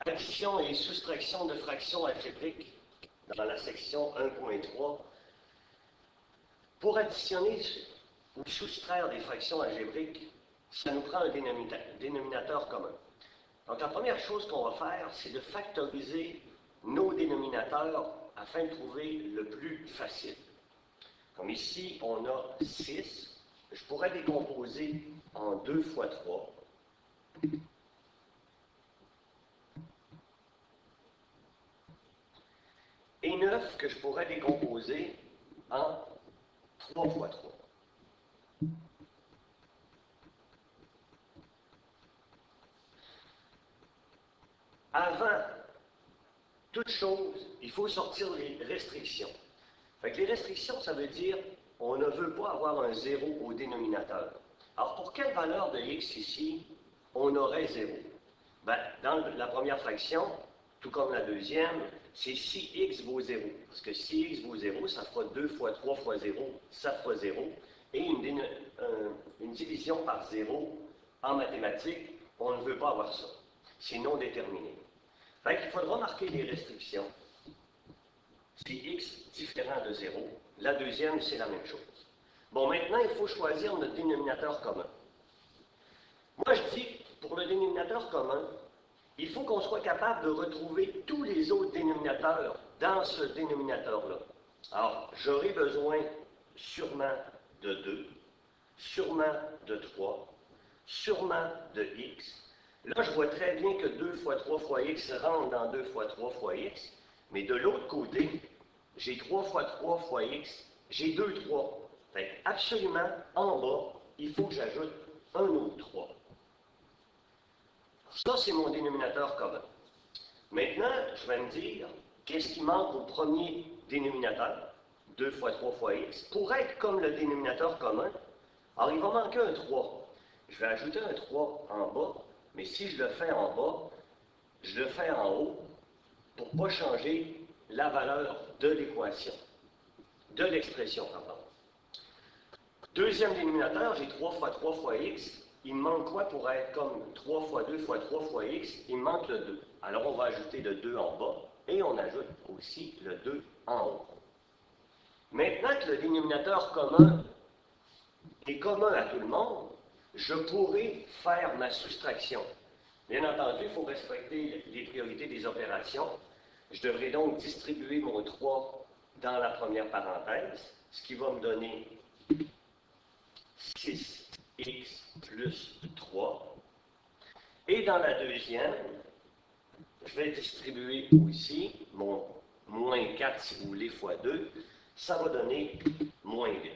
Addition et soustraction de fractions algébriques dans la section 1.3. Pour additionner ou soustraire des fractions algébriques, ça nous prend un dénominateur commun. Donc la première chose qu'on va faire, c'est de factoriser nos dénominateurs afin de trouver le plus facile. Comme ici, on a 6. Je pourrais décomposer en 2 fois 3. Et 9 que je pourrais décomposer en 3 fois 3. Avant toute chose, il faut sortir les restrictions. Fait que les restrictions, ça veut dire on ne veut pas avoir un 0 au dénominateur. Alors, pour quelle valeur de x ici, on aurait 0? Ben, dans la première fraction, tout comme la deuxième, c'est si x vaut 0. Parce que si x vaut 0, ça fera 2 fois 3 fois 0, ça fera 0. Et une division par 0, en mathématiques, on ne veut pas avoir ça. C'est non déterminé. Fait qu'il faudra marquer les restrictions. Si x différent de 0, la deuxième, c'est la même chose. Bon, maintenant, il faut choisir notre dénominateur commun. Moi, je dis, pour le dénominateur commun, il faut qu'on soit capable de retrouver tous les autres dénominateurs dans ce dénominateur-là. Alors, j'aurai besoin sûrement de 2, sûrement de 3, sûrement de x. Là, je vois très bien que 2 fois 3 fois x rentre dans 2 fois 3 fois x, mais de l'autre côté, j'ai 3 fois 3 fois x, j'ai 2 3. Fait absolument, en bas, il faut que j'ajoute un autre 3. Ça, c'est mon dénominateur commun. Maintenant, je vais me dire, qu'est-ce qui manque au premier dénominateur, 2 fois 3 fois x, pour être comme le dénominateur commun? Alors, il va manquer un 3. Je vais ajouter un 3 en bas, mais si je le fais en bas, je le fais en haut pour ne pas changer la valeur de l'équation, de l'expression, pardon. Deuxième dénominateur, j'ai 3 fois 3 fois x. Il me manque quoi pour être comme 3 fois 2 fois 3 fois x? Il me manque le 2. Alors, on va ajouter le 2 en bas et on ajoute aussi le 2 en haut. Maintenant que le dénominateur commun est commun à tout le monde, je pourrais faire ma soustraction. Bien entendu, il faut respecter les priorités des opérations. Je devrais donc distribuer mon 3 dans la première parenthèse, ce qui va me donner 6x plus 3. Et dans la deuxième, je vais distribuer aussi mon moins 4, si vous voulez, fois 2. Ça va donner moins 8.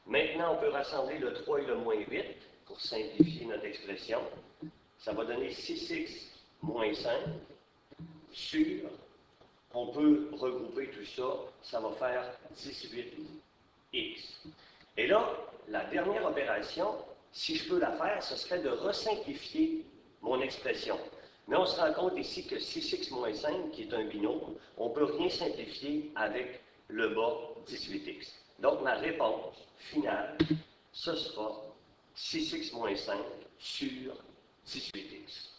Maintenant, on peut rassembler le 3 et le moins 8 pour simplifier notre expression. Ça va donner 6x moins 5 sur, on peut regrouper tout ça, ça va faire 18x. Et là, la dernière opération, si je peux la faire, ce serait de resimplifier mon expression. Mais on se rend compte ici que 6x moins 5, qui est un binôme, on ne peut rien simplifier avec le bas 18x. Donc, ma réponse finale, ce sera 6x moins 5 sur 18x.